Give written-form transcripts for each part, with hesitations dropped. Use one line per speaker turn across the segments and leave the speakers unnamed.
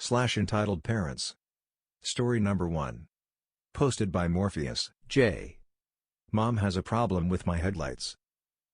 /entitled parents. Story number 1. Posted by Morpheus, J. Mom has a problem with my headlights.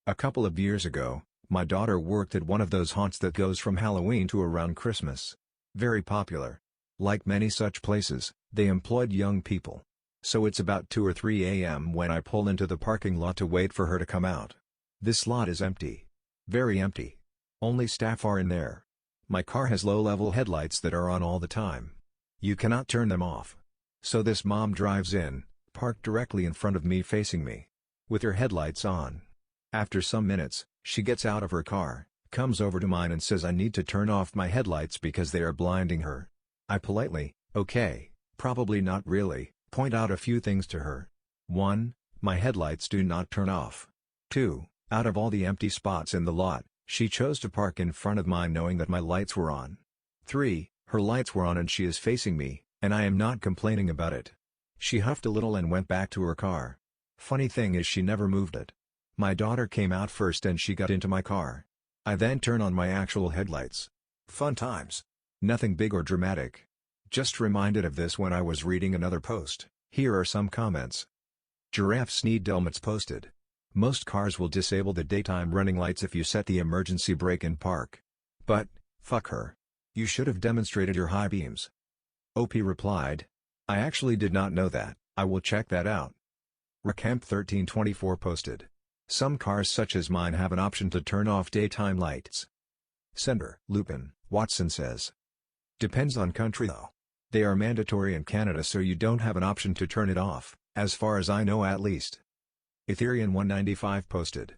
A couple of years ago, my daughter worked at one of those haunts that goes from Halloween to around Christmas. Very popular. Like many such places, they employed young people. So it's about 2 or 3 a.m. when I pull into the parking lot to wait for her to come out. This lot is empty. Very empty. Only staff are in there. My car has low-level headlights that are on all the time. You cannot turn them off. So this mom drives in, parked directly in front of me facing me, with her headlights on. After some minutes, she gets out of her car, comes over to mine and says I need to turn off my headlights because they are blinding her. I politely, okay, probably not really, point out a few things to her. 1. My headlights do not turn off. 2. Out of all the empty spots in the lot, she chose to park in front of mine knowing that my lights were on. 3. Her lights were on and she is facing me, and I am not complaining about it. She huffed a little and went back to her car. Funny thing is she never moved it. My daughter came out first and she got into my car. I then turn on my actual headlights. Fun times. Nothing big or dramatic. Just reminded of this when I was reading another post. Here are some comments. Giraffe Sneed Delmits posted. Most cars will disable the daytime running lights if you set the emergency brake in park. But, fuck her. You should have demonstrated your high beams. OP replied. I actually did not know that, I will check that out. Racamp1324 posted. Some cars such as mine have an option to turn off daytime lights. Sender Lupin Watson says. Depends on country though. They are mandatory in Canada so you don't have an option to turn it off, as far as I know at least. Ethereum195 posted.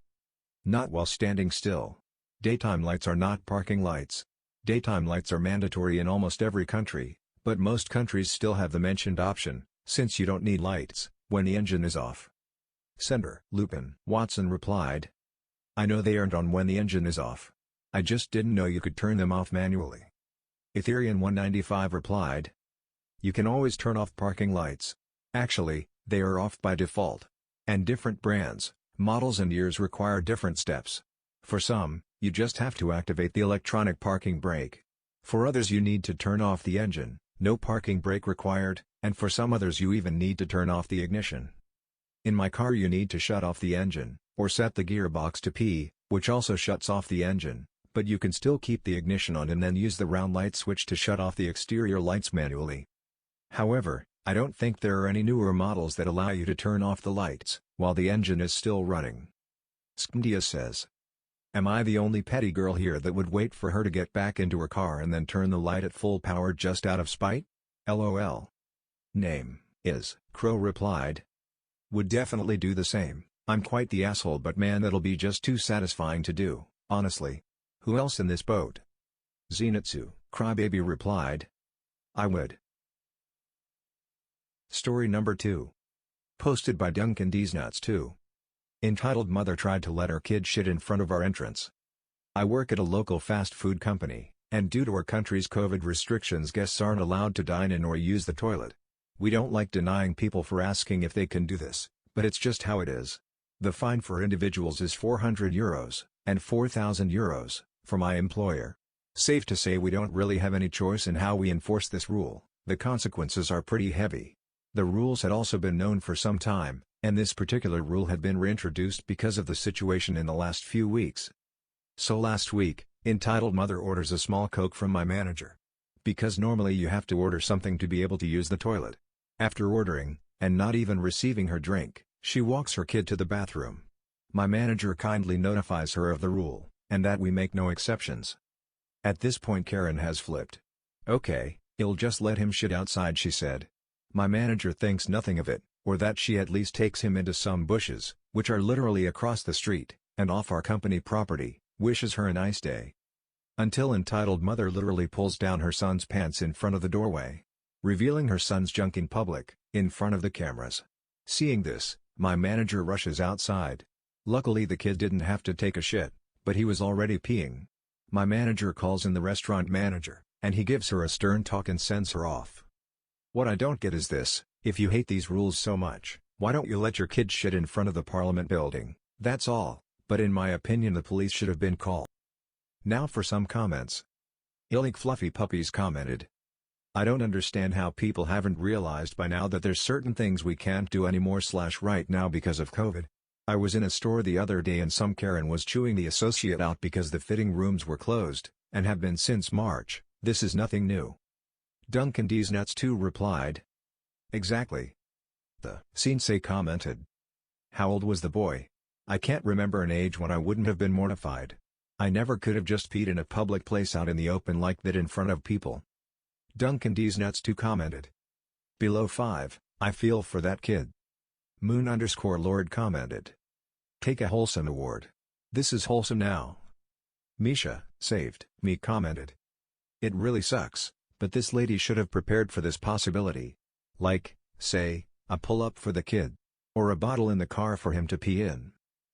Not while standing still. Daytime lights are not parking lights. Daytime lights are mandatory in almost every country, but most countries still have the mentioned option, since you don't need lights when the engine is off. Sender Lupin Watson replied. I know they aren't on when the engine is off. I just didn't know you could turn them off manually. Ethereum195 replied. You can always turn off parking lights. Actually, they are off by default. And different brands, models and years require different steps. For some, you just have to activate the electronic parking brake. For others you need to turn off the engine, no parking brake required, and for some others you even need to turn off the ignition. In my car you need to shut off the engine, or set the gearbox to P, which also shuts off the engine, but you can still keep the ignition on and then use the round light switch to shut off the exterior lights manually. However, I don't think there are any newer models that allow you to turn off the lights while the engine is still running. Skindia says. Am I the only petty girl here that would wait for her to get back into her car and then turn the light at full power just out of spite? LOL. Name is Crow replied. Would definitely do the same. I'm quite the asshole, but man, that'll be just too satisfying to do, honestly. Who else in this boat? Zenitsu Crybaby replied. I would. Story number 2. Posted by Duncan D's Nuts 2. Entitled Mother Tried to Let Her Kid Shit in Front of Our Entrance. I work at a local fast food company, and due to our country's COVID restrictions guests aren't allowed to dine in or use the toilet. We don't like denying people for asking if they can do this, but it's just how it is. The fine for individuals is €400, and €4,000, for my employer. Safe to say we don't really have any choice in how we enforce this rule. The consequences are pretty heavy. The rules had also been known for some time, and this particular rule had been reintroduced because of the situation in the last few weeks. So last week, entitled Mother orders a small Coke from my manager. Because normally you have to order something to be able to use the toilet. After ordering, and not even receiving her drink, she walks her kid to the bathroom. My manager kindly notifies her of the rule, and that we make no exceptions. At this point Karen has flipped. Okay, you'll just let him shit outside, she said. My manager thinks nothing of it, or that she at least takes him into some bushes, which are literally across the street, and off our company property, wishes her a nice day. Until entitled Mother literally pulls down her son's pants in front of the doorway, revealing her son's junk in public, in front of the cameras. Seeing this, my manager rushes outside. Luckily the kid didn't have to take a shit, but he was already peeing. My manager calls in the restaurant manager, and he gives her a stern talk and sends her off. What I don't get is this: if you hate these rules so much, why don't you let your kid shit in front of the Parliament building? That's all, but in my opinion the police should have been called. Now for some comments. Illig Fluffy Puppies commented. I don't understand how people haven't realized by now that there's certain things we can't do anymore right now because of COVID. I was in a store the other day and some Karen was chewing the associate out because the fitting rooms were closed, and have been since March. This is nothing new. Duncan D's Nuts 2 replied. Exactly. The sensei commented. How old was the boy? I can't remember an age when I wouldn't have been mortified. I never could have just peed in a public place out in the open like that in front of people. Duncan D's Nuts 2 commented. Below 5, I feel for that kid. Moon_Lord commented. Take a wholesome award. This is wholesome now. Misha, saved me commented. It really sucks, but this lady should have prepared for this possibility. Like, say, a pull-up for the kid. Or a bottle in the car for him to pee in.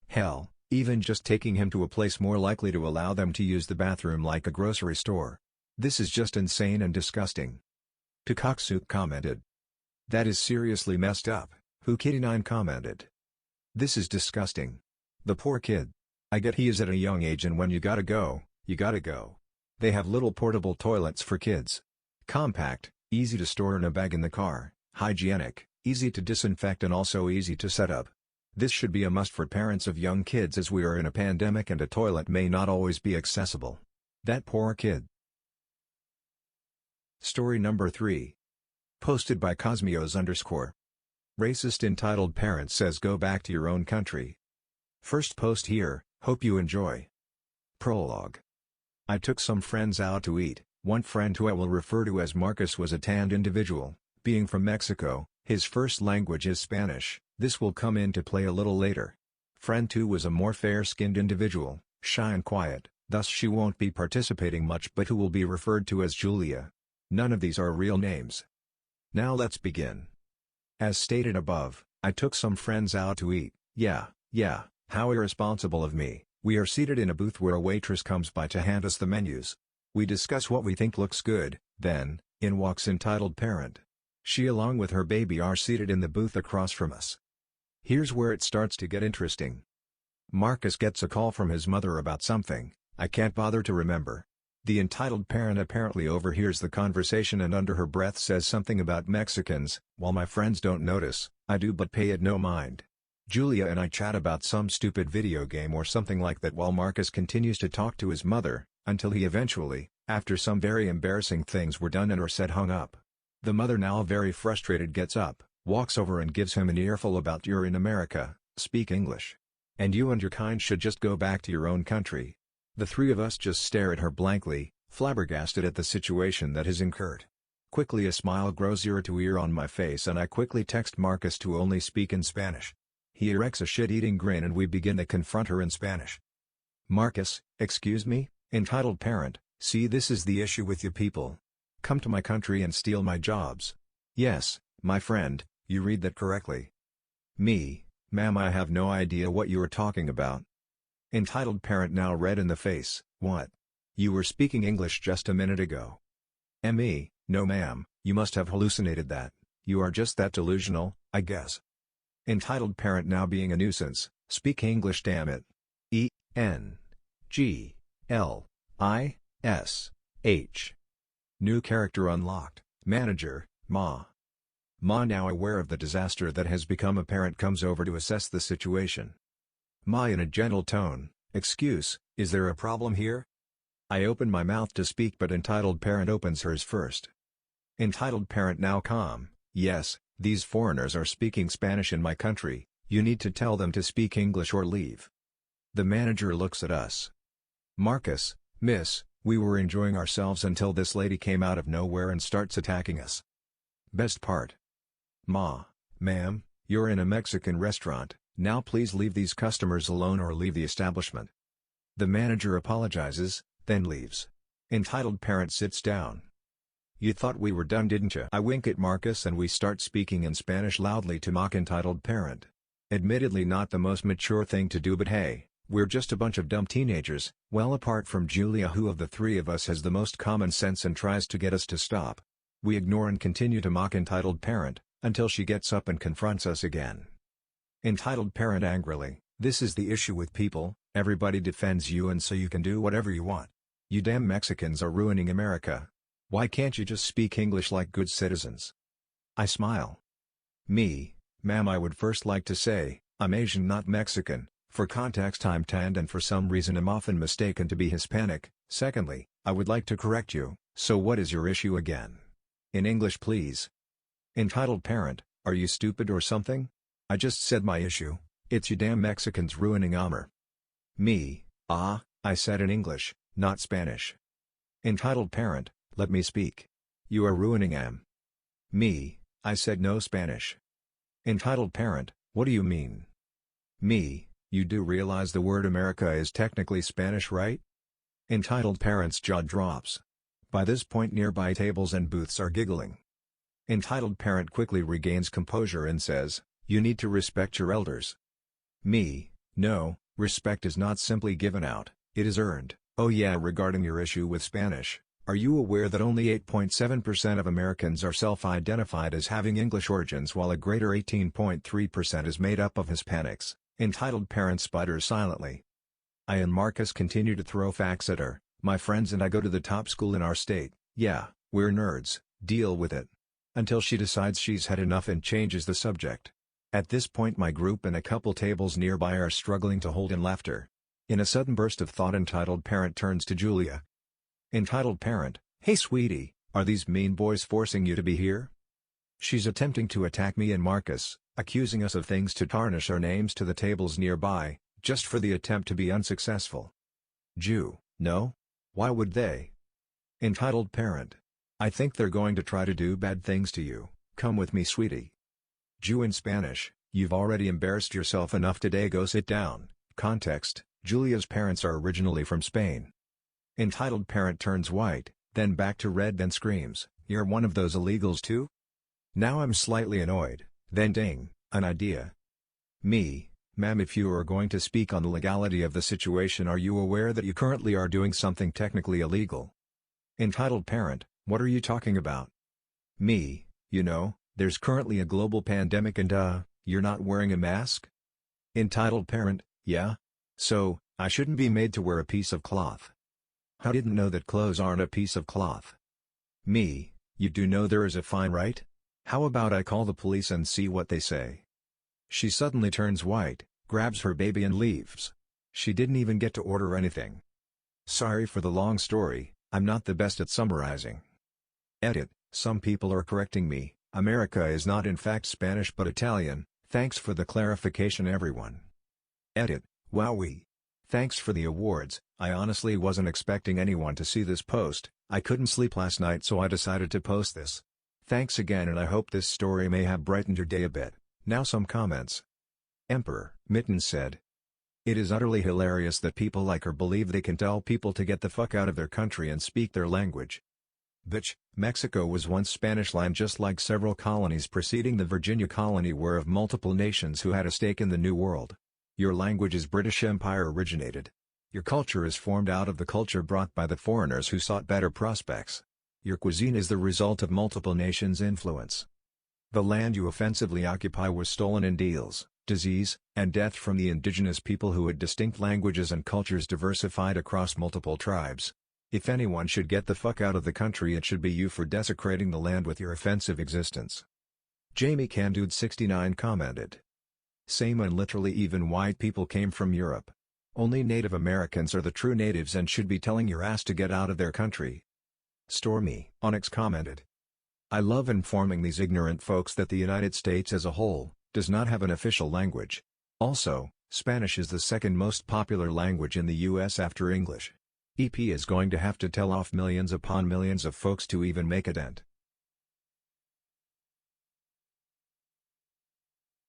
Hell, even just taking him to a place more likely to allow them to use the bathroom like a grocery store. This is just insane and disgusting. Peacocksuit commented. That is seriously messed up, Who-Kitty9 commented. This is disgusting. The poor kid. I get he is at a young age and when you gotta go, you gotta go. They have little portable toilets for kids. Compact, easy to store in a bag in the car, hygienic, easy to disinfect and also easy to set up. This should be a must for parents of young kids as we are in a pandemic and a toilet may not always be accessible. That poor kid. Story number 3. Posted by Cosmios_. Racist entitled parent says go back to your own country. First post here, hope you enjoy. Prologue. I took some friends out to eat. One friend who I will refer to as Marcus was a tanned individual, being from Mexico, his first language is Spanish, this will come into play a little later. Friend 2 was a more fair-skinned individual, shy and quiet, thus she won't be participating much but who will be referred to as Julia. None of these are real names. Now let's begin. As stated above, I took some friends out to eat. Yeah, how irresponsible of me. We are seated in a booth where a waitress comes by to hand us the menus. We discuss what we think looks good, then, in walks entitled parent. She along with her baby are seated in the booth across from us. Here's where it starts to get interesting. Marcus gets a call from his mother about something, I can't bother to remember. The entitled parent apparently overhears the conversation and under her breath says something about Mexicans. While my friends don't notice, I do but pay it no mind. Julia and I chat about some stupid video game or something like that while Marcus continues to talk to his mother, until he eventually, after some very embarrassing things were done and or said hung up. The mother now very frustrated gets up, walks over and gives him an earful about you're in America, speak English. And you and your kind should just go back to your own country. The three of us just stare at her blankly, flabbergasted at the situation that has occurred. Quickly a smile grows ear to ear on my face and I quickly text Marcus to only speak in Spanish. He erects a shit-eating grin and we begin to confront her in Spanish. Marcus, excuse me, entitled parent, see this is the issue with you people. Come to my country and steal my jobs. Yes, my friend, you read that correctly. Me, ma'am I have no idea what you are talking about. Entitled parent now red in the face, what? You were speaking English just a minute ago. Me, no ma'am, you must have hallucinated that, you are just that delusional, I guess. Entitled parent now being a nuisance, speak English damn it. E-N-G-L-I-S-H. New character unlocked, manager, Ma. Ma now aware of the disaster that has become apparent comes over to assess the situation. Ma in a gentle tone, excuse, is there a problem here? I open my mouth to speak but entitled parent opens hers first. Entitled parent now calm, yes, these foreigners are speaking Spanish in my country, you need to tell them to speak English or leave. The manager looks at us. Marcus, miss, we were enjoying ourselves until this lady came out of nowhere and starts attacking us. Best part. Ma, ma'am, you're in a Mexican restaurant, now please leave these customers alone or leave the establishment. The manager apologizes, then leaves. Entitled parent sits down. You thought we were done didn't you? I wink at Marcus and we start speaking in Spanish loudly to mock entitled parent. Admittedly not the most mature thing to do but hey, we're just a bunch of dumb teenagers, well apart from Julia who of the three of us has the most common sense and tries to get us to stop. We ignore and continue to mock entitled parent, until she gets up and confronts us again. Entitled parent angrily, this is the issue with people, everybody defends you and so you can do whatever you want. You damn Mexicans are ruining America. Why can't you just speak English like good citizens? I smile. Me, ma'am, I would first like to say, I'm Asian not Mexican. For context I'm tanned and for some reason am often mistaken to be Hispanic. Secondly, I would like to correct you, so what is your issue again? In English please. Entitled parent, are you stupid or something? I just said my issue, it's you damn Mexicans ruining Amr. Me, I said in English, not Spanish. Entitled parent, let me speak. You are ruining Me, I said no Spanish. Entitled parent, what do you mean? Me, you do realize the word America is technically Spanish, right? Entitled parent's jaw drops. By this point nearby tables and booths are giggling. Entitled parent quickly regains composure and says, you need to respect your elders. Me, no, respect is not simply given out, it is earned. Oh yeah, regarding your issue with Spanish, are you aware that only 8.7% of Americans are self-identified as having English origins while a greater 18.3% is made up of Hispanics? Entitled parent sputters silently. I and Marcus continue to throw facts at her. My friends and I go to the top school in our state. Yeah, we're nerds, deal with it. Until she decides she's had enough and changes the subject. At this point my group and a couple tables nearby are struggling to hold in laughter. In a sudden burst of thought entitled parent turns to Julia. Entitled parent, hey sweetie, are these mean boys forcing you to be here? She's attempting to attack me and Marcus, accusing us of things to tarnish our names to the tables nearby, just for the attempt to be unsuccessful. Jew, no? Why would they? Entitled parent, I think they're going to try to do bad things to you, come with me sweetie. Jew in Spanish, you've already embarrassed yourself enough today, go sit down. Context, Julia's parents are originally from Spain. Entitled parent turns white, then back to red, then screams, you're one of those illegals too? Now I'm slightly annoyed, then ding, an idea. Me, ma'am, if you are going to speak on the legality of the situation, are you aware that you currently are doing something technically illegal? Entitled parent, what are you talking about? Me, you know, there's currently a global pandemic and you're not wearing a mask? Entitled parent, yeah? So, I shouldn't be made to wear a piece of cloth. I didn't know that clothes aren't a piece of cloth. Me, you do know there is a fine, right? How about I call the police and see what they say? She suddenly turns white, grabs her baby and leaves. She didn't even get to order anything. Sorry for the long story, I'm not the best at summarizing. Edit, some people are correcting me, America is not in fact Spanish but Italian, thanks for the clarification everyone. Edit, wowee. Thanks for the awards, I honestly wasn't expecting anyone to see this post, I couldn't sleep last night so I decided to post this. Thanks again and I hope this story may have brightened your day a bit. Now some comments. Emperor Mittens said, it is utterly hilarious that people like her believe they can tell people to get the fuck out of their country and speak their language. Bitch, Mexico was once Spanish land just like several colonies preceding the Virginia colony were of multiple nations who had a stake in the New World. Your language is British Empire originated. Your culture is formed out of the culture brought by the foreigners who sought better prospects. Your cuisine is the result of multiple nations' influence. The land you offensively occupy was stolen in deals, disease, and death from the indigenous people who had distinct languages and cultures diversified across multiple tribes. If anyone should get the fuck out of the country, it should be you for desecrating the land with your offensive existence. Jamie Candude 69 commented. Same, and literally even white people came from Europe. Only Native Americans are the true natives and should be telling your ass to get out of their country. Stormy Onyx commented. I love informing these ignorant folks that the United States as a whole does not have an official language. Also, Spanish is the second most popular language in the US after English. EP is going to have to tell off millions upon millions of folks to even make a dent.